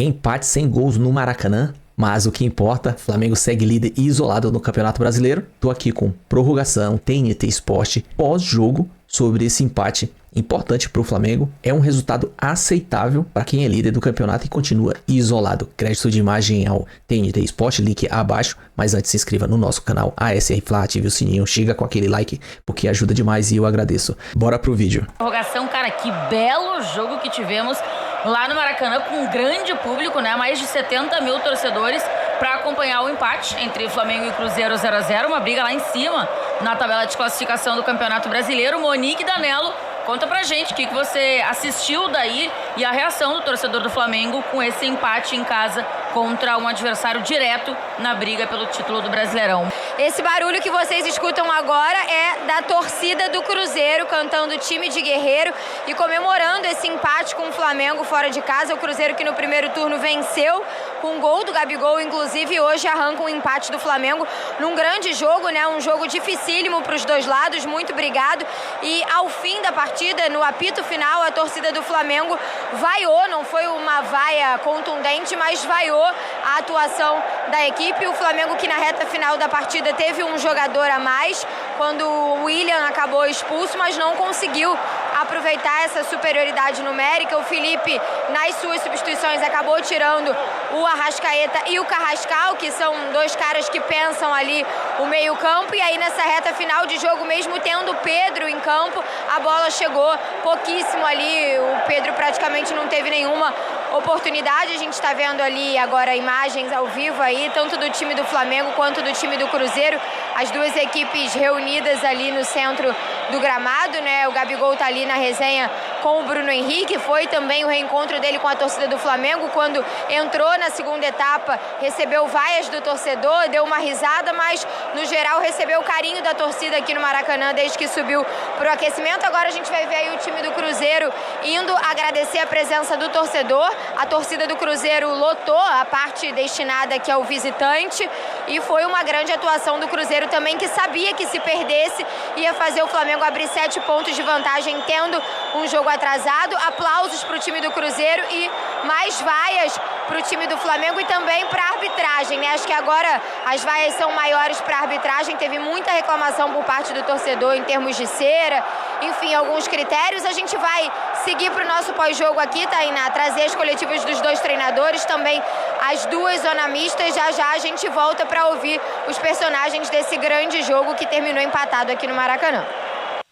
Empate sem gols no Maracanã, mas o que importa, Flamengo segue líder e isolado no Campeonato Brasileiro. Tô aqui com prorrogação, TNT Esporte, pós-jogo sobre esse empate importante para o Flamengo. É um resultado aceitável para quem é líder do campeonato e continua isolado. Crédito de imagem ao TNT Esporte, link abaixo. Mas antes se inscreva no nosso canal ASR Fla, ative o sininho, chega com aquele like, porque ajuda demais e eu agradeço. Bora pro vídeo. Prorrogação, cara, que belo jogo que tivemos lá no Maracanã, com um grande público, né? Mais de 70 mil torcedores para acompanhar o empate entre Flamengo e Cruzeiro 0x0, uma briga lá em cima na tabela de classificação do Campeonato Brasileiro. Monique Danello, conta pra gente o que você assistiu daí e a reação do torcedor do Flamengo com esse empate em casa contra um adversário direto na briga pelo título do Brasileirão. Esse barulho que vocês escutam agora é da torcida do Cruzeiro cantando time de guerreiro e comemorando esse empate com o Flamengo fora de casa. O Cruzeiro que no primeiro turno venceu com um gol do Gabigol, inclusive hoje arranca um empate do Flamengo num grande jogo, né? Um jogo dificílimo para os dois lados, muito brigado, e ao fim da partida, no apito final, a torcida do Flamengo vaiou, não foi uma vaia contundente, mas vaiou a atuação da equipe. O Flamengo que na reta final da partida teve um jogador a mais, quando o William acabou expulso, mas não conseguiu aproveitar essa superioridade numérica. O Felipe, nas suas substituições, acabou tirando o Arrascaeta e o Carrascal, que são dois caras que pensam ali o meio-campo, e aí nessa reta final de jogo, mesmo tendo o Pedro em campo, a bola chegou pouquíssimo ali, o Pedro praticamente não teve nenhuma oportunidade. A gente está vendo ali agora imagens ao vivo aí, tanto do time do Flamengo quanto do time do Cruzeiro, as duas equipes reunidas ali no centro do gramado, né? O Gabigol tá ali na resenha com o Bruno Henrique, foi também o reencontro dele com a torcida do Flamengo, quando entrou na segunda etapa, recebeu vaias do torcedor, deu uma risada, mas no geral recebeu o carinho da torcida aqui no Maracanã desde que subiu pro aquecimento. Agora a gente vai ver aí o time do Cruzeiro indo agradecer a presença do torcedor. A torcida do Cruzeiro lotou a parte destinada aqui ao visitante e foi uma grande atuação do Cruzeiro também, que sabia que se perdesse ia fazer o Flamengo abrir 7 pontos de vantagem, tendo um jogo atrasado. Aplausos para o time do Cruzeiro e mais vaias para o time do Flamengo e também para a arbitragem, né? Acho que agora as vaias são maiores para a arbitragem. Teve muita reclamação por parte do torcedor em termos de cera, enfim, alguns critérios. A gente vai seguir para o nosso pós-jogo aqui, Tainá, trazer as coletivas dos dois treinadores, também as duas zona mistas. Já já a gente volta para ouvir os personagens desse grande jogo que terminou empatado aqui no Maracanã.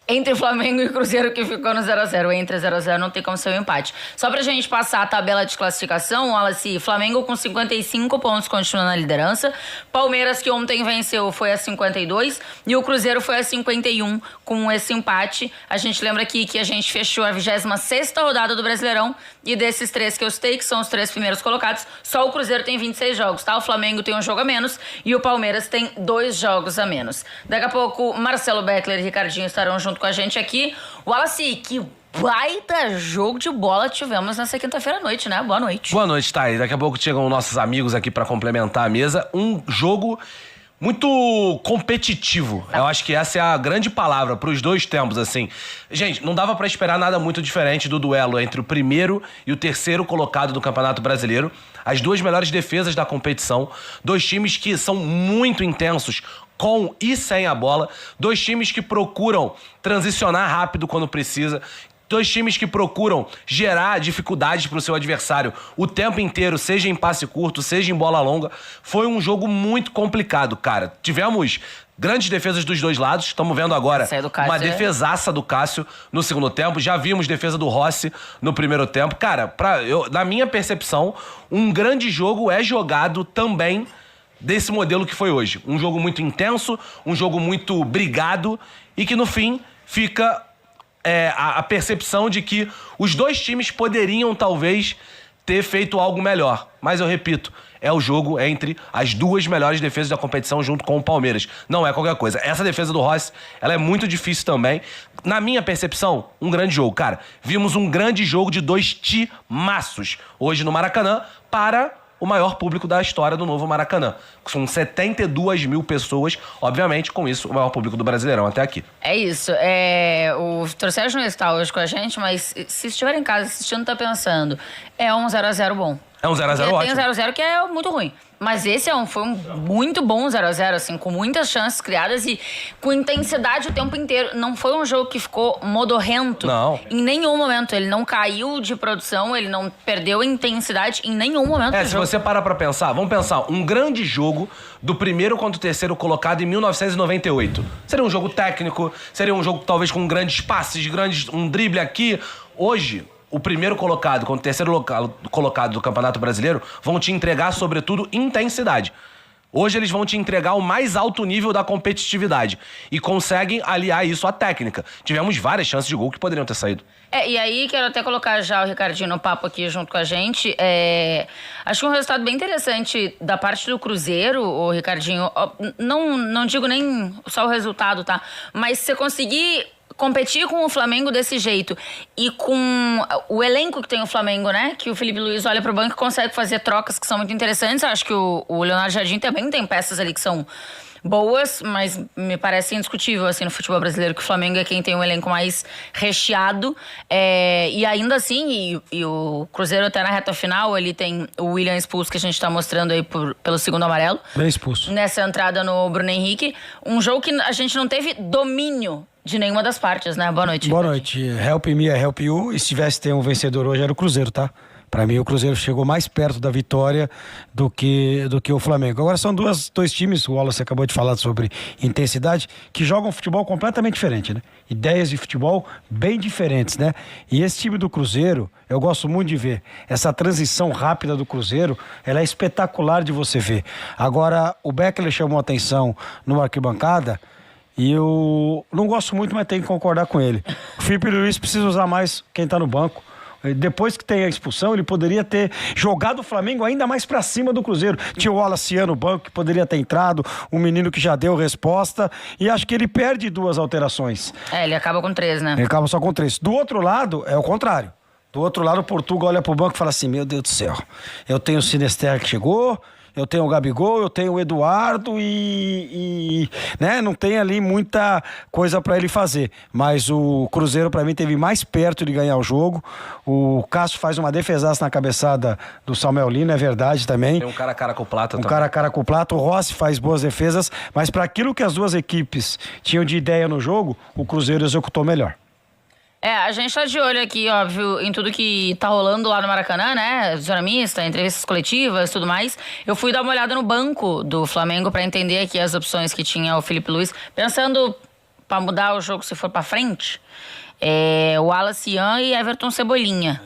Entre Flamengo e Cruzeiro, que ficou no 0x0. Entre 0x0 não tem como ser um empate. Só pra gente passar a tabela de classificação, Wallace, Flamengo com 55 pontos continua na liderança. Palmeiras, que ontem venceu, foi a 52. E o Cruzeiro foi a 51 com esse empate. A gente lembra aqui que a gente fechou a 26ª rodada do Brasileirão. E desses 3 que eu citei, que são os 3 primeiros colocados, só o Cruzeiro tem 26 jogos, tá? O Flamengo tem um jogo a menos e o Palmeiras tem 2 jogos a menos. Daqui a pouco, Marcelo Beckler e Ricardinho estarão junto com a gente aqui. Wallace, que baita jogo de bola tivemos nessa quinta-feira à noite, né? Boa noite. Boa noite, Thay. Daqui a pouco chegam nossos amigos aqui pra complementar a mesa. Um jogo muito competitivo. Eu acho que essa é a grande palavra pros dois tempos, assim. Gente, não dava pra esperar nada muito diferente do duelo entre o primeiro e o terceiro colocado do Campeonato Brasileiro. As duas melhores defesas da competição. Dois times que são muito intensos com e sem a bola. Dois times que procuram transicionar rápido quando precisa. Dois times que procuram gerar dificuldades para o seu adversário o tempo inteiro, seja em passe curto, seja em bola longa. Foi um jogo muito complicado, cara. Tivemos grandes defesas dos dois lados. Estamos vendo agora uma defesaça do Cássio no segundo tempo. Já vimos defesa do Rossi no primeiro tempo. Cara, na minha percepção, um grande jogo é jogado também desse modelo que foi hoje. Um jogo muito intenso, um jogo muito brigado e que no fim fica a percepção de que os dois times poderiam talvez ter feito algo melhor. Mas eu repito, é o jogo entre as duas melhores defesas da competição junto com o Palmeiras. Não é qualquer coisa. Essa defesa do Rossi, ela é muito difícil também. Na minha percepção, um grande jogo. Cara, vimos um grande jogo de dois timaços hoje no Maracanã para o maior público da história do novo Maracanã. São 72 mil pessoas, obviamente, com isso, o maior público do Brasileirão até aqui. É isso. O Torcedor não está hoje com a gente, mas se estiver em casa assistindo, tá pensando, é um 0x0 bom. É um 0x0 ótimo. Tem um 0x0 que é muito ruim. Mas esse foi um muito bom 0x0, assim, com muitas chances criadas e com intensidade o tempo inteiro. Não foi um jogo que ficou modorrento. Não. Em nenhum momento. Ele não caiu de produção, ele não perdeu intensidade em nenhum momento do Se jogo. você parar pra pensar, vamos pensar, um grande jogo do primeiro contra o terceiro colocado em 1998. Seria um jogo técnico, seria um jogo talvez com grandes passes, um drible aqui. Hoje, o primeiro colocado contra o terceiro colocado do Campeonato Brasileiro vão te entregar, sobretudo, intensidade. Hoje eles vão te entregar o mais alto nível da competitividade e conseguem aliar isso à técnica. Tivemos várias chances de gol que poderiam ter saído. E aí quero até colocar já o Ricardinho no papo aqui junto com a gente. Acho que um resultado bem interessante da parte do Cruzeiro, o Ricardinho. Não digo nem só o resultado, tá? Mas se você conseguir competir com o Flamengo desse jeito e com o elenco que tem o Flamengo, né? Que o Felipe Luiz olha pro banco e consegue fazer trocas que são muito interessantes. Eu acho que o Leonardo Jardim também tem peças ali que são boas, mas me parece indiscutível, assim, no futebol brasileiro, que o Flamengo é quem tem um elenco mais recheado. E ainda assim, e o Cruzeiro até na reta final, ele tem o William expulso, que a gente tá mostrando aí pelo segundo amarelo. Bem expulso. Nessa entrada no Bruno Henrique. Um jogo que a gente não teve domínio de nenhuma das partes, né? Boa noite. Boa noite. Help me, help you. E se tivesse ter um vencedor hoje, era o Cruzeiro, tá? Pra mim, o Cruzeiro chegou mais perto da vitória do que o Flamengo. Agora, são dois times, o Wallace acabou de falar sobre intensidade, que jogam futebol completamente diferente, né? Ideias de futebol bem diferentes, né? E esse time do Cruzeiro, eu gosto muito de ver. Essa transição rápida do Cruzeiro, ela é espetacular de você ver. Agora, o Beckler chamou atenção no arquibancada, e eu não gosto muito, mas tenho que concordar com ele. O Felipe Luiz precisa usar mais quem tá no banco. Depois que tem a expulsão, ele poderia ter jogado o Flamengo ainda mais pra cima do Cruzeiro. Tinha o Wallace no banco, que poderia ter entrado, um menino que já deu resposta, e acho que ele perde 2 alterações. Ele acaba com 3, né? Ele acaba só com 3. Do outro lado, é o contrário. Do outro lado, o Portugal olha pro banco e fala assim, meu Deus do céu, eu tenho o Sinisterra que chegou, eu tenho o Gabigol, eu tenho o Eduardo né, não tem ali muita coisa pra ele fazer. Mas o Cruzeiro, pra mim, teve mais perto de ganhar o jogo. O Cássio faz uma defesaça na cabeçada do Samuel Lino, é verdade também. Tem um cara a cara com o Plata também. Um cara a cara com o Plata. O Rossi faz boas defesas, mas para aquilo que as duas equipes tinham de ideia no jogo, o Cruzeiro executou melhor. A gente tá de olho aqui, óbvio, em tudo que tá rolando lá no Maracanã, né? Zona mista, entrevistas coletivas, tudo mais. Eu fui dar uma olhada no banco do Flamengo pra entender aqui as opções que tinha o Felipe Luiz. Pensando pra mudar o jogo se for pra frente, o Wallace e Everton Cebolinha.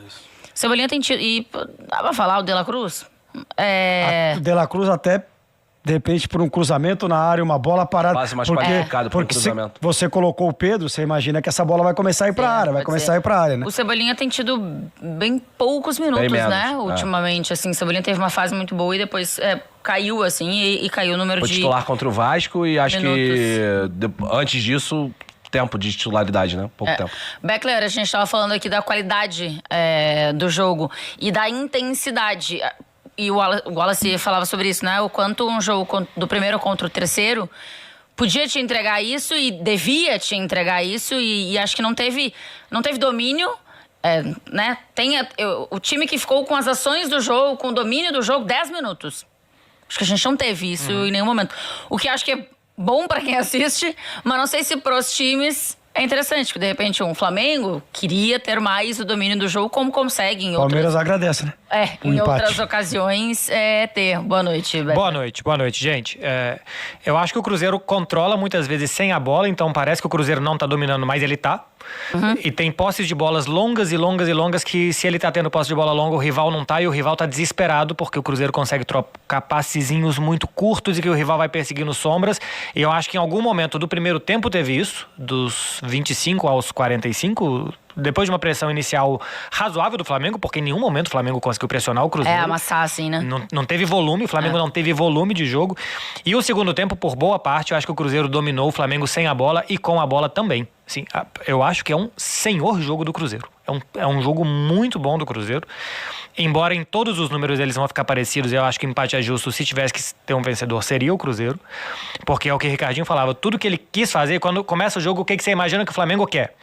Cebolinha tem tido... E dá pra falar o De La Cruz? O De La Cruz até... De repente, por um cruzamento na área, uma bola parada. Passe mais qualificado por um porque cruzamento. Se você colocou o Pedro, você imagina que essa bola vai começar a ir pra área, vai começar a ir pra área, né? O Cebolinha tem tido bem poucos minutos, bem né? Ultimamente, assim. O Cebolinha teve uma fase muito boa e depois caiu, assim, e caiu o número Foi de... titular contra o Vasco e acho que antes disso... tempo de titularidade, né? Pouco tempo. Beckler, a gente estava falando aqui da qualidade do jogo e da intensidade. E o Wallace falava sobre isso, né? O quanto um jogo do primeiro contra o terceiro podia te entregar isso e devia te entregar isso. E acho que não teve domínio, né? O time que ficou com as ações do jogo, com o domínio do jogo, 10 minutos. Acho que a gente não teve isso em nenhum momento. O que acho que é bom pra quem assiste, mas não sei se pros times é interessante, porque de repente um Flamengo queria ter mais o domínio do jogo, como consegue em Palmeiras agradece, né? em outras ocasiões ter. Boa noite, Beto. Boa noite, gente. Eu acho que o Cruzeiro controla muitas vezes sem a bola, então parece que o Cruzeiro não tá dominando, mas ele tá. E tem posses de bolas longas e longas e longas que, se ele tá tendo posse de bola longa, o rival não tá, e o rival tá desesperado porque o Cruzeiro consegue trocar passezinhos muito curtos e que o rival vai perseguindo sombras. E eu acho que em algum momento do primeiro tempo teve isso, dos 25 aos 45, depois de uma pressão inicial razoável do Flamengo, porque em nenhum momento o Flamengo conseguiu pressionar o Cruzeiro. Amassar assim, né? Não teve volume, o Flamengo não teve volume de jogo. E o segundo tempo, por boa parte, eu acho que o Cruzeiro dominou o Flamengo sem a bola e com a bola também. Sim, eu acho que é um senhor jogo do Cruzeiro. É um jogo muito bom do Cruzeiro. Embora em todos os números eles vão ficar parecidos, eu acho que o empate é justo. Se tivesse que ter um vencedor, seria o Cruzeiro. Porque é o que o Ricardinho falava. Tudo que ele quis fazer, quando começa o jogo, o que você imagina que o Flamengo quer?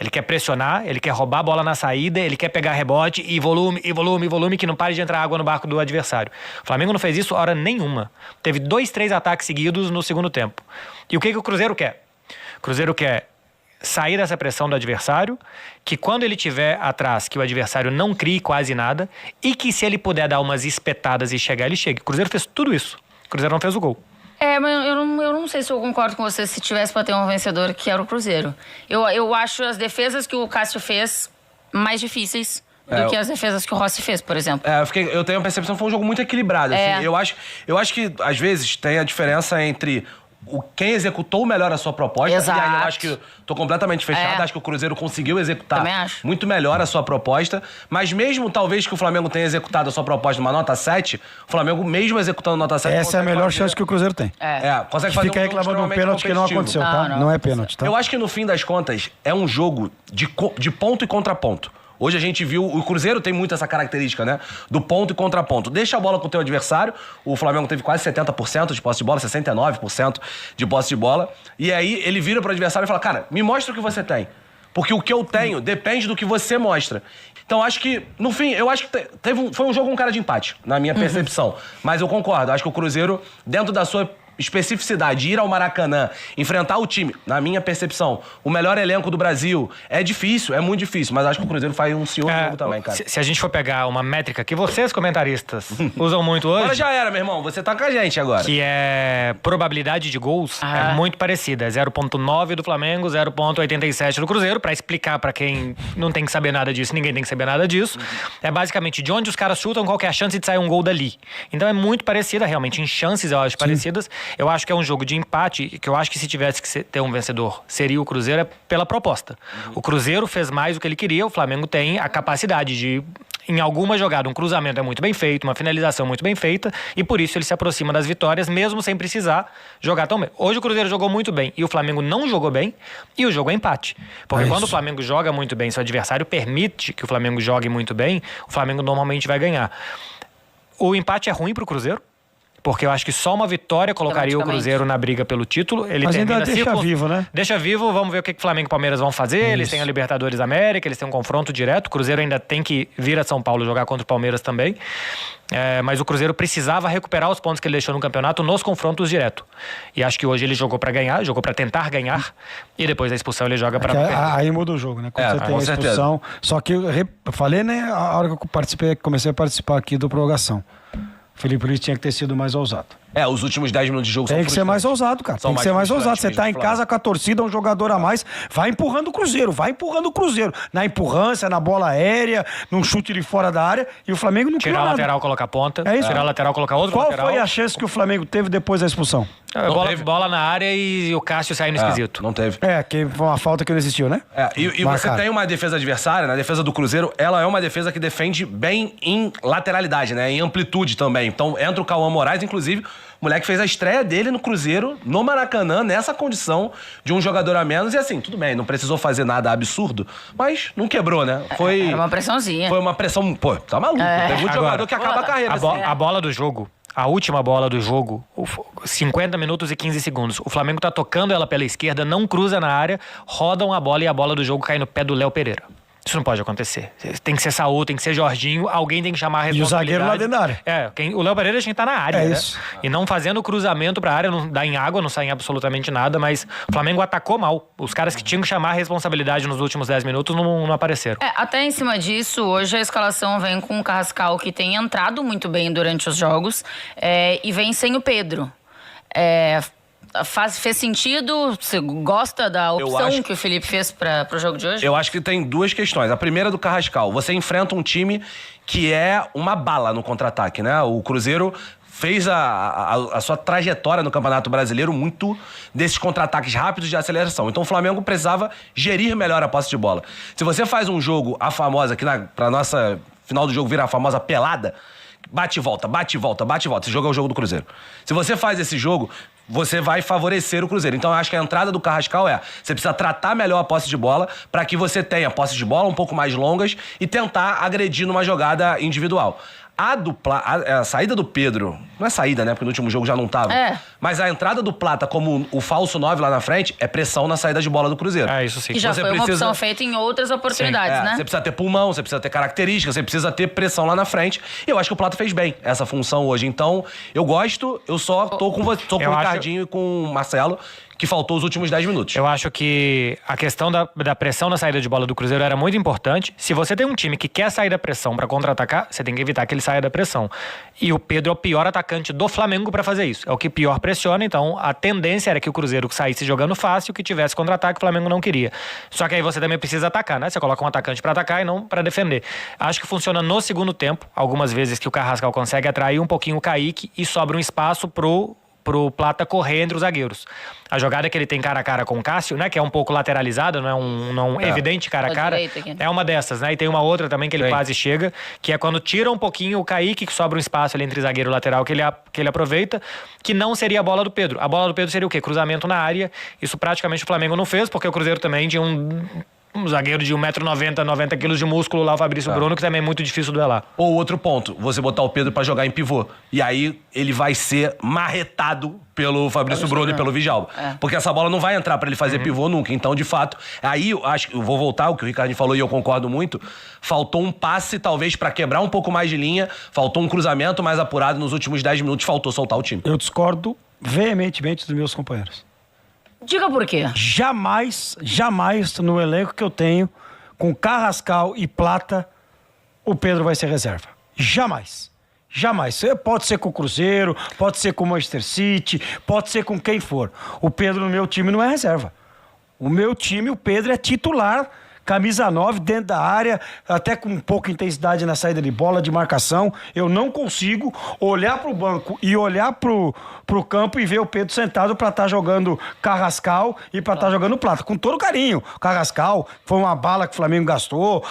Ele quer pressionar, ele quer roubar a bola na saída, ele quer pegar rebote e volume, que não pare de entrar água no barco do adversário. O Flamengo não fez isso hora nenhuma. Teve 2, 3 ataques seguidos no segundo tempo. E o que o Cruzeiro quer? O Cruzeiro quer sair dessa pressão do adversário, que quando ele tiver atrás, que o adversário não crie quase nada, e que se ele puder dar umas espetadas e chegar, ele chegue. O Cruzeiro fez tudo isso. O Cruzeiro não fez o gol. Mas eu não sei se eu concordo com você se tivesse pra ter um vencedor que era o Cruzeiro. Eu acho as defesas que o Cássio fez mais difíceis do que as defesas que o Rossi fez, por exemplo. Eu tenho a percepção que foi um jogo muito equilibrado. Assim. Eu acho que, às vezes, tem a diferença entre quem executou melhor a sua proposta. Exato. E aí eu acho que tô completamente fechado. Acho que o Cruzeiro conseguiu executar muito melhor a sua proposta. Mas mesmo talvez que o Flamengo tenha executado a sua proposta numa nota 7, o Flamengo mesmo executando nota 7... Essa é a melhor chance que o Cruzeiro tem. Consegue fazer Fica reclamando um pênalti que não aconteceu, tá? Não é pênalti, tá? Eu acho que no fim das contas é um jogo de ponto e contraponto. Hoje a gente viu, o Cruzeiro tem muito essa característica, né? Do ponto e contraponto. Deixa a bola com o teu adversário. O Flamengo teve quase 70% de posse de bola, 69% de posse de bola. E aí ele vira pro adversário e fala, cara, me mostra o que você tem. Porque o que eu tenho depende do que você mostra. Então acho que, no fim, eu acho que foi um jogo com cara de empate, na minha percepção. Mas eu concordo, acho que o Cruzeiro, dentro da sua especificidade, ir ao Maracanã, enfrentar o time, na minha percepção, o melhor elenco do Brasil, é difícil, é muito difícil, mas acho que o Cruzeiro faz um senhor jogo também, cara. Se a gente for pegar uma métrica que vocês, comentaristas, usam muito hoje... Agora já era, meu irmão, você tá com a gente agora. Que é probabilidade de gols, é muito parecida. É 0,9 do Flamengo, 0,87 do Cruzeiro, pra explicar pra quem não tem que saber nada disso, ninguém tem que saber nada disso. É basicamente de onde os caras chutam, qual que é a chance de sair um gol dali. Então é muito parecida, realmente, em chances eu acho parecidas. Eu acho que é um jogo de empate, que eu acho que se tivesse que ter um vencedor, seria o Cruzeiro pela proposta. O Cruzeiro fez mais do que ele queria, o Flamengo tem a capacidade de, em alguma jogada, um cruzamento é muito bem feito, uma finalização muito bem feita, e por isso ele se aproxima das vitórias, mesmo sem precisar jogar tão bem. Hoje o Cruzeiro jogou muito bem, e o Flamengo não jogou bem, e o jogo é empate. Porque quando o Flamengo joga muito bem, se o adversário permite que o Flamengo jogue muito bem, o Flamengo normalmente vai ganhar. O empate é ruim pro Cruzeiro, porque eu acho que só uma vitória colocaria o Cruzeiro na briga pelo título. Ele mas ainda deixa vivo, né? Deixa vivo, vamos ver o que o Flamengo e Palmeiras vão fazer. Isso. Eles têm a Libertadores da América, eles têm um confronto direto. O Cruzeiro ainda tem que vir a São Paulo jogar contra o Palmeiras também. Mas o Cruzeiro precisava recuperar os pontos que ele deixou no campeonato nos confrontos diretos. E acho que hoje ele jogou pra ganhar, jogou pra tentar ganhar, e depois da expulsão ele joga pra perder. Aí muda o jogo, né? Quando você tem a expulsão. Só que eu falei, né, a hora que eu comecei a participar aqui do Prorrogação. O Felipe Luiz tinha que ter sido mais ousado. Os últimos 10 minutos de jogo tem que ser mais ousado, cara. Tem que ser mais ousado. Você tá em casa com a torcida, um jogador a mais, vai empurrando o Cruzeiro, Na empurrância, na bola aérea, num chute de fora da área, e o Flamengo não tirar a lateral, colocar a ponta. É isso. Tirar a lateral, colocar outro lateral. Qual foi a chance que o Flamengo teve depois da expulsão? Bola na área e o Cássio saindo esquisito. Não teve. Que foi uma falta que não existiu, né? E você tem uma defesa adversária, na defesa do Cruzeiro, ela é uma defesa que defende bem em lateralidade, né? Em amplitude também. Então entra o Cauã Moraes, inclusive, o moleque fez a estreia dele no Cruzeiro, no Maracanã, nessa condição de um jogador a menos. E assim, tudo bem, não precisou fazer nada absurdo, mas não quebrou, né? Era uma pressãozinha. Foi uma pressão, tá maluco. Tem muito jogador que acaba a carreira. A bola do jogo, a última bola do jogo, 50 minutos e 15 segundos. O Flamengo tá tocando ela pela esquerda, não cruza na área, rodam a bola e a bola do jogo cai no pé do Léo Pereira. Isso não pode acontecer. Tem que ser Saúl, tem que ser Jorginho, alguém tem que chamar a responsabilidade. E o zagueiro lá dentro da área. O Léo Pereira tinha que estar na área, né? Isso. E não fazendo o cruzamento pra área, não dá em água, não sai em absolutamente nada, mas o Flamengo atacou mal. Os caras que tinham que chamar a responsabilidade nos últimos 10 minutos não apareceram. Até em cima disso, hoje a escalação vem com o Carrascal, que tem entrado muito bem durante os jogos, e vem sem o Pedro. Fez sentido? Você gosta da opção que o Felipe fez pro jogo de hoje? Eu acho que tem duas questões. A primeira é do Carrascal. Você enfrenta um time que é uma bala no contra-ataque, né? O Cruzeiro fez a sua trajetória no Campeonato Brasileiro muito desses contra-ataques rápidos de aceleração. Então o Flamengo precisava gerir melhor a posse de bola. Se você faz um jogo, a famosa, que pra nossa final do jogo vira a famosa pelada, bate e volta, bate e volta, bate e volta. Esse jogo é o jogo do Cruzeiro. Se você faz esse jogo, você vai favorecer o Cruzeiro. Então eu acho que a entrada do Carrascal você precisa tratar melhor a posse de bola para que você tenha posse de bola um pouco mais longas e tentar agredir numa jogada individual. A saída do Pedro, não é saída, né? Porque no último jogo já não tava. Mas a entrada do Plata como o falso 9 lá na frente é pressão na saída de bola do Cruzeiro. Isso sim. Que já foi uma opção feita em outras oportunidades, né? Você precisa ter pulmão, você precisa ter características, você precisa ter pressão lá na frente. E eu acho que o Plata fez bem essa função hoje. Então, eu gosto, eu só tô com o Ricardinho e com o Marcelo, que faltou os últimos 10 minutos. Eu acho que a questão da pressão na saída de bola do Cruzeiro era muito importante. Se você tem um time que quer sair da pressão para contra-atacar, você tem que evitar que ele saia da pressão. E o Pedro é o pior atacante do Flamengo para fazer isso. É o que pior pressiona, então a tendência era que o Cruzeiro saísse jogando fácil, que tivesse contra-ataque, o Flamengo não queria. Só que aí você também precisa atacar, né? Você coloca um atacante para atacar e não para defender. Acho que funciona no segundo tempo, algumas vezes que o Carrascal consegue atrair um pouquinho o Kaique e sobra um espaço pro Plata correr entre os zagueiros. A jogada que ele tem cara a cara com o Cássio, né, que é um pouco lateralizada, não é um evidente cara a cara, é uma dessas, né? E tem uma outra também que ele quase chega, que é quando tira um pouquinho o Kaique, que sobra um espaço ali entre zagueiro e lateral que ele aproveita, que não seria a bola do Pedro. A bola do Pedro seria o quê? Cruzamento na área. Isso praticamente o Flamengo não fez, porque o Cruzeiro também tinha um zagueiro de 1,90m, 90 kg de músculo lá, o Fabrício Bruno, que também é muito difícil duelar. Ou outro ponto, você botar o Pedro pra jogar em pivô. E aí ele vai ser marretado pelo Fabrício Bruno e pelo Vigialba. Porque essa bola não vai entrar pra ele fazer pivô nunca. Então, de fato, aí eu acho que eu vou voltar, o que o Ricardinho falou e eu concordo muito, faltou um passe talvez pra quebrar um pouco mais de linha, faltou um cruzamento mais apurado nos últimos 10 minutos, faltou soltar o time. Eu discordo veementemente dos meus companheiros. Diga por quê. Jamais no elenco que eu tenho, com Carrascal e Plata, o Pedro vai ser reserva. Jamais. Pode ser com o Cruzeiro, pode ser com o Manchester City, pode ser com quem for. O Pedro no meu time não é reserva. O meu time, o Pedro é titular, camisa 9 dentro da área, até com pouca intensidade na saída de bola, de marcação. Eu não consigo olhar pro banco e olhar pro campo e ver o Pedro sentado para estar jogando Carrascal e para estar jogando Plata. Com todo carinho. Carrascal foi uma bala que o Flamengo gastou,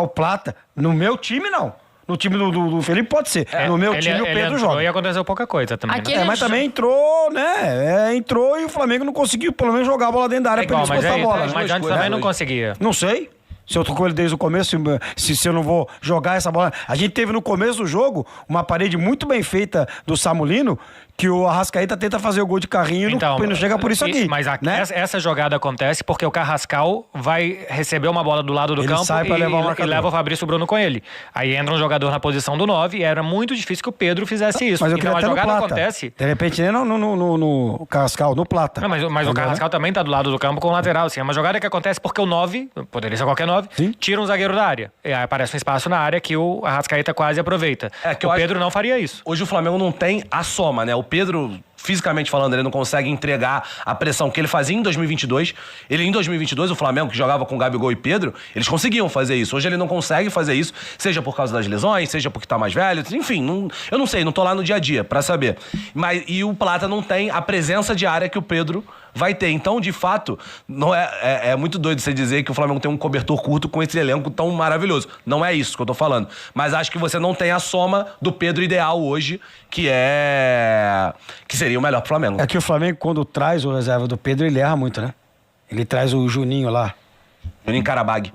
o Plata. No meu time, não. No time do Felipe pode ser. No meu time, o Pedro joga. E aconteceu pouca coisa também, né? Mas também entrou, né? Entrou e o Flamengo não conseguiu, pelo menos, jogar a bola dentro da área pra ele disputar a bola. Mas antes também não conseguia. Não sei. Se eu tô com ele desde o começo, se eu não vou jogar essa bola. A gente teve no começo do jogo uma parede muito bem feita do Samulino, que o Arrascaeta tenta fazer o gol de carrinho e não chega por isso aqui. Mas né? essa jogada acontece porque o Carrascal vai receber uma bola do lado do campo sai pra levar e leva o Fabrício Bruno com ele. Aí entra um jogador na posição do 9 e era muito difícil que o Pedro fizesse isso. Mas eu então a jogada acontece. De repente nem no Carrascal, no Plata. Não, mas o Carrascal também tá do lado do campo com o lateral. Assim, é uma jogada que acontece porque o 9, poderia ser qualquer 9, tira um zagueiro da área. E aí aparece um espaço na área que o Arrascaeta quase aproveita. O Pedro não faria isso. Hoje o Flamengo não tem a soma, né? O Pedro, fisicamente falando, ele não consegue entregar a pressão que ele fazia em 2022. Em 2022, o Flamengo, que jogava com Gabigol e Pedro, eles conseguiam fazer isso. Hoje ele não consegue fazer isso, seja por causa das lesões, seja porque tá mais velho, enfim, eu não sei, não tô lá no dia a dia pra saber. E o Plata não tem a presença de área que o Pedro vai ter. Então, de fato, não é muito doido você dizer que o Flamengo tem um cobertor curto com esse elenco tão maravilhoso. Não é isso que eu tô falando. Mas acho que você não tem a soma do Pedro ideal hoje, que seria o melhor pro Flamengo. É que o Flamengo, quando traz o reserva do Pedro, ele erra muito, né? Ele traz o Juninho lá. Juninho Carabag.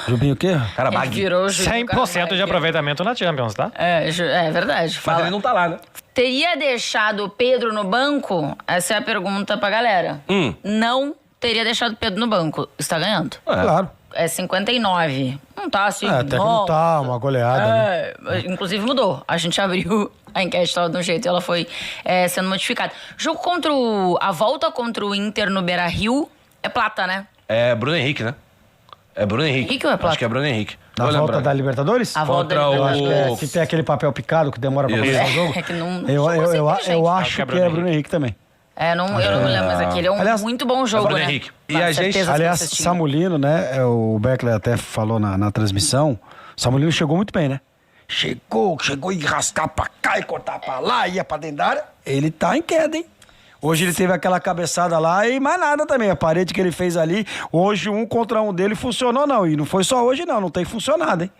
Juninho o quê? Carabag. Virou 100% de aproveitamento na Champions, tá? É verdade. Mas ele não tá lá, né? Teria deixado o Pedro no banco? Essa é a pergunta pra galera. Não teria deixado o Pedro no banco. Está ganhando. Claro. É 59. Não tá assim. Até que não tá uma goleada. Né? Inclusive mudou. A gente abriu a enquete, estava de um jeito e ela foi sendo modificada. Jogo a volta contra o Inter no Beira-Rio é Plata, né? É Bruno Henrique, né? É Bruno Henrique. Henrique ou é Plata? Acho que é Bruno Henrique. Na volta da Libertadores? A volta Contra da o... Que tem aquele papel picado que demora pra começar o jogo. É que não eu acho que é Bruno Henrique também. eu não me lembro, mas aquele é um muito bom jogo, Bruno né? Henrique. E a gente... Aliás, Samulino, né? O Beckler até falou na transmissão. Samulino chegou muito bem, né? Chegou e rascar pra cá e cortar pra lá, ia pra dentro da área. Ele tá em queda, hein? Hoje ele teve aquela cabeçada lá e mais nada também. A parede que ele fez ali, hoje 1 contra 1 dele funcionou não. E não foi só hoje não tem funcionado, hein?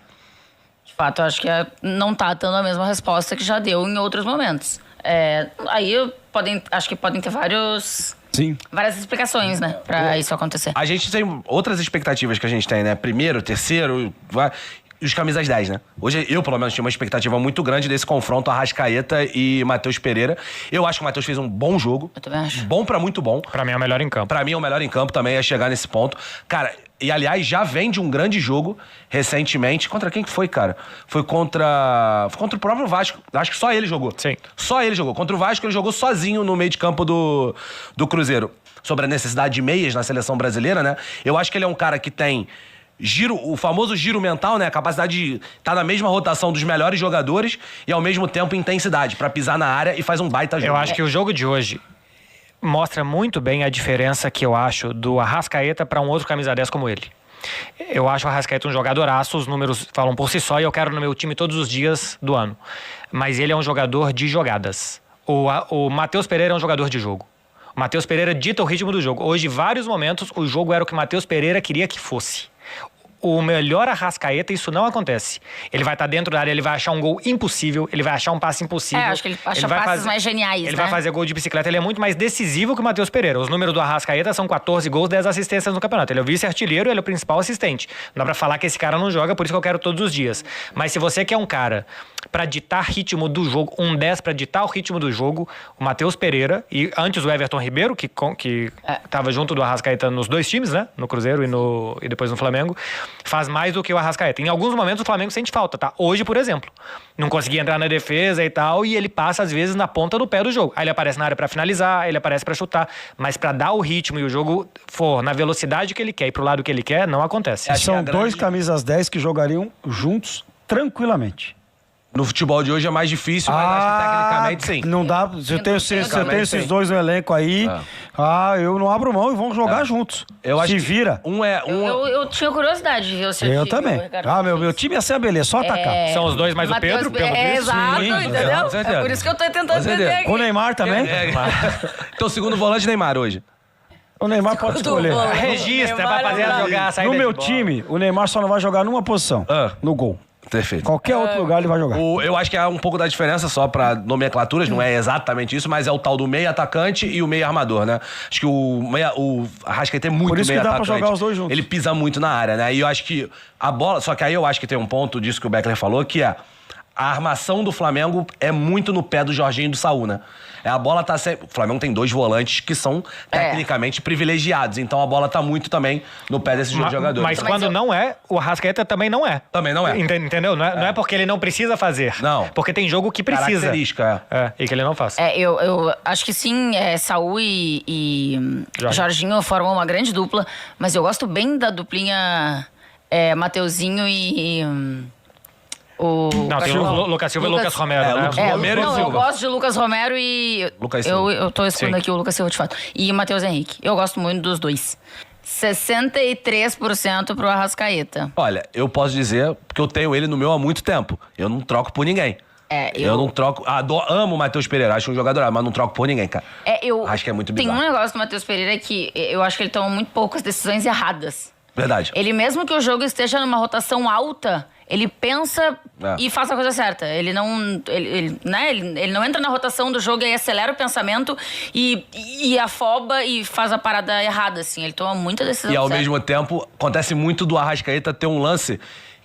De fato, eu acho que não tá dando a mesma resposta que já deu em outros momentos. Aí acho que podem ter várias explicações, né? Pra isso acontecer. A gente tem outras expectativas que a gente tem, né? Primeiro, terceiro, os camisas 10, né? Hoje eu, pelo menos, tinha uma expectativa muito grande desse confronto Arrascaeta e Matheus Pereira. Eu acho que o Matheus fez um bom jogo. Eu também acho. Bom pra muito bom. Pra mim é o melhor em campo. Pra mim é o melhor em campo também, é chegar nesse ponto. Cara, e aliás, já vem de um grande jogo recentemente. Contra quem que foi, cara? Foi contra o próprio Vasco. Acho que só ele jogou. Sim. Só ele jogou. Contra o Vasco, ele jogou sozinho no meio de campo do Cruzeiro. Sobre a necessidade de meias na seleção brasileira, né? Eu acho que ele é um cara que tem o famoso giro mental, né? A capacidade de estar na mesma rotação dos melhores jogadores e, ao mesmo tempo, intensidade pra pisar na área e faz um baita jogo. Eu acho que o jogo de hoje mostra muito bem a diferença que eu acho do Arrascaeta para um outro camisa 10 como ele. Eu acho o Arrascaeta um jogadoraço, os números falam por si só e eu quero no meu time todos os dias do ano. Mas ele é um jogador de jogadas. O Matheus Pereira é um jogador de jogo. O Matheus Pereira dita o ritmo do jogo. Hoje, em vários momentos, o jogo era o que o Matheus Pereira queria que fosse. O melhor Arrascaeta, isso não acontece. Ele vai estar dentro da área, ele vai achar um gol impossível, ele vai achar um passe impossível. Acho que ele acha passes mais geniais, Ele vai fazer gol de bicicleta, ele é muito mais decisivo que o Matheus Pereira. Os números do Arrascaeta são 14 gols, 10 assistências no campeonato. Ele é o vice-artilheiro, ele é o principal assistente. Não dá pra falar que esse cara não joga, por isso que eu quero todos os dias. Mas se você quer um cara pra ditar ritmo do jogo, um 10 pra ditar o ritmo do jogo, o Matheus Pereira e antes o Everton Ribeiro, que tava junto do Arrascaeta nos dois times, né? No Cruzeiro e depois no Flamengo, faz mais do que o Arrascaeta. Em alguns momentos o Flamengo sente falta, tá? Hoje, por exemplo, não conseguia entrar na defesa e tal, e ele passa às vezes na ponta do pé do jogo. Aí ele aparece na área pra finalizar, ele aparece pra chutar, mas pra dar o ritmo e o jogo for na velocidade que ele quer e pro lado que ele quer, não acontece. São dois camisas 10 que jogariam juntos tranquilamente. No futebol de hoje é mais difícil, mas acho que tecnicamente sim. Não dá. Se eu tenho esses dois no elenco aí, eu não abro mão e vamos jogar juntos. Eu acho Se que vira. Eu tinha curiosidade de ver o seu Eu time, também. Ricardo. Meu time ia ser a beleza, só atacar. São os dois mais o Pedro, pelo visto. Exato, Sim, entendeu? com certeza. É por isso que eu tô tentando entender aqui. O Neymar também? Então, segundo volante, Neymar hoje. O Neymar pode escolher. Registra, vai fazer a jogar, sair No meu time, o Neymar só não vai jogar numa posição. No gol. Perfeito. Qualquer outro lugar ele vai jogar. Eu acho que há um pouco da diferença, só pra nomenclaturas, não é exatamente isso, mas é o tal do meia atacante e o meia armador, né? Acho que o Arrascaeta é muito meia atacante. Por isso que dá pra jogar os dois juntos. Ele pisa muito na área, né? E eu acho que a bola... Só que aí eu acho que tem um ponto disso que o Beckler falou, que é a armação do Flamengo é muito no pé do Jorginho e do Saúl, né? A bola tá sempre... O Flamengo tem dois volantes que são tecnicamente privilegiados. Então a bola tá muito também no pé desses jogadores. Mas quando não é, o Arrascaeta também não é. Também não é. Entendeu? Não é porque ele não precisa fazer. Não. Porque tem jogo que precisa. Característica, e que ele não faz. Eu acho que sim, Saúl e Jorginho formam uma grande dupla, mas eu gosto bem da duplinha Mateuzinho e... Não, tem o Lucas Silva e o Lucas Romero, né? Lucas Romero e Silva. Eu gosto de Lucas Romero e... Lucas Silva. Eu tô excluindo aqui o Lucas Silva, de fato. E Matheus Henrique. Eu gosto muito dos dois. 63% pro Arrascaeta. Olha, eu posso dizer, porque eu tenho ele no meu há muito tempo. Eu não troco por ninguém. Eu não troco... amo o Matheus Pereira, acho um jogador, mas não troco por ninguém, cara. Acho que é muito bizarro. Tem um negócio do Matheus Pereira que eu acho que ele toma muito poucas decisões erradas. Verdade. Ele, mesmo que o jogo esteja numa rotação alta, ele pensa e faz a coisa certa. Ele não, ele não entra na rotação do jogo e acelera o pensamento e afoba e faz a parada errada, assim. Ele toma muita decisão E ao certa. mesmo tempo, acontece muito do Arrascaeta ter um lance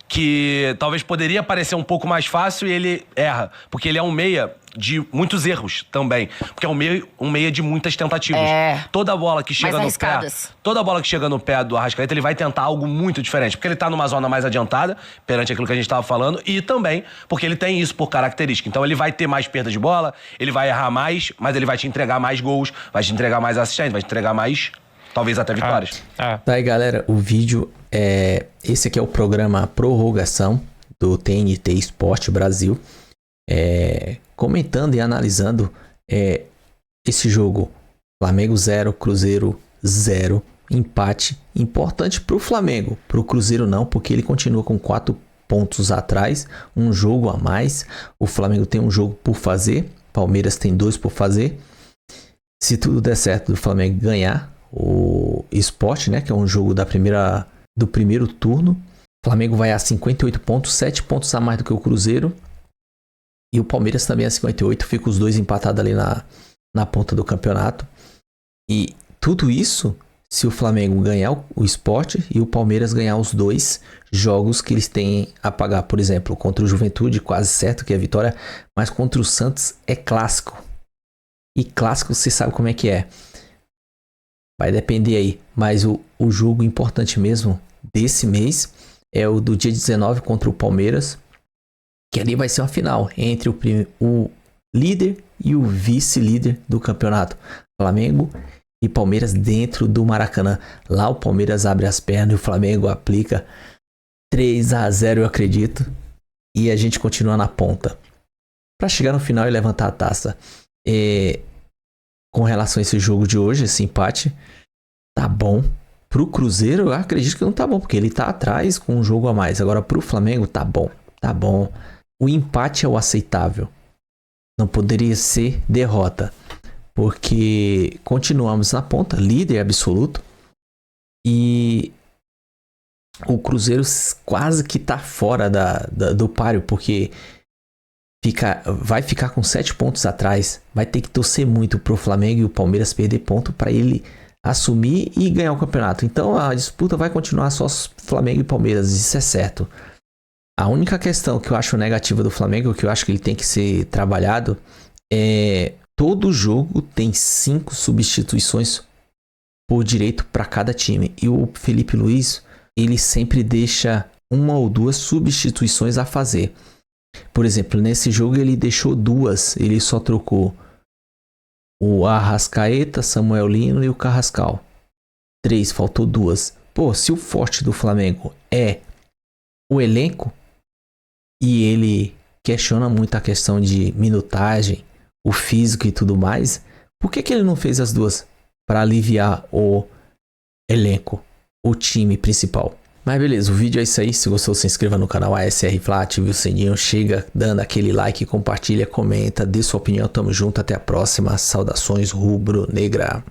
que talvez poderia parecer um pouco mais fácil e ele erra. Porque ele é um meia de muitos erros também. Porque é um meia de muitas tentativas. Toda bola que chega no pé... Toda bola que chega no pé do Arrascaeta, ele vai tentar algo muito diferente. Porque ele tá numa zona mais adiantada, perante aquilo que a gente tava falando, e também porque ele tem isso por característica. Então ele vai ter mais perda de bola, ele vai errar mais, mas ele vai te entregar mais gols, vai te entregar mais assistências, vai te entregar mais... Talvez até vitórias. Tá aí, galera. O vídeo é... Esse aqui é o programa Prorrogação do TNT Esporte Brasil. Comentando e analisando esse jogo. Flamengo 0, Cruzeiro 0. Empate. Importante pro Flamengo. Pro Cruzeiro não, porque ele continua com 4 pontos atrás. Um jogo a mais. O Flamengo tem um jogo por fazer. Palmeiras tem 2 por fazer. Se tudo der certo do Flamengo ganhar o Sport, né, que é um jogo do primeiro turno, o Flamengo vai a 58 pontos, 7 pontos a mais do que o Cruzeiro, e o Palmeiras também a 58, fica os dois empatados ali na ponta do campeonato. E tudo isso se o Flamengo ganhar o Sport e o Palmeiras ganhar os 2 jogos que eles têm a pagar. Por exemplo, contra o Juventude, quase certo que é vitória, mas contra o Santos é clássico. E clássico você sabe como é que é. Vai depender aí. Mas o jogo importante mesmo desse mês é o do dia 19 contra o Palmeiras, que ali vai ser uma final entre o líder e o vice-líder do campeonato. Flamengo e Palmeiras dentro do Maracanã. Lá o Palmeiras abre as pernas e o Flamengo aplica 3-0, eu acredito. E a gente continua na ponta. Para chegar no final e levantar a taça. Com relação a esse jogo de hoje, esse empate, tá bom. Pro Cruzeiro, eu acredito que não tá bom, porque ele tá atrás com um jogo a mais. Agora, pro Flamengo, tá bom. Tá bom. O empate é o aceitável. Não poderia ser derrota. Porque continuamos na ponta, líder absoluto. E o Cruzeiro quase que tá fora do páreo, porque vai ficar com 7 pontos atrás. Vai ter que torcer muito pro Flamengo e o Palmeiras perder ponto para ele assumir e ganhar o campeonato. Então a disputa vai continuar só Flamengo e Palmeiras, isso é certo. A única questão que eu acho negativa do Flamengo, que eu acho que ele tem que ser trabalhado, é todo jogo tem 5 substituições por direito para cada time. E o Felipe Luiz, ele sempre deixa 1 ou 2 substituições a fazer. Por exemplo, nesse jogo ele deixou 2, ele só trocou o Arrascaeta, Samuel Lino e o Carrascal. 3, faltou 2. Pô, se o forte do Flamengo é o elenco e ele questiona muito a questão de minutagem, o físico e tudo mais, por que ele não fez as 2 para aliviar o elenco, o time principal? Mas beleza, o vídeo é isso aí. Se gostou, se inscreva no canal ASR Fla, ative o sininho, chega dando aquele like, compartilha, comenta, dê sua opinião. Tamo junto, até a próxima. Saudações rubro-negra.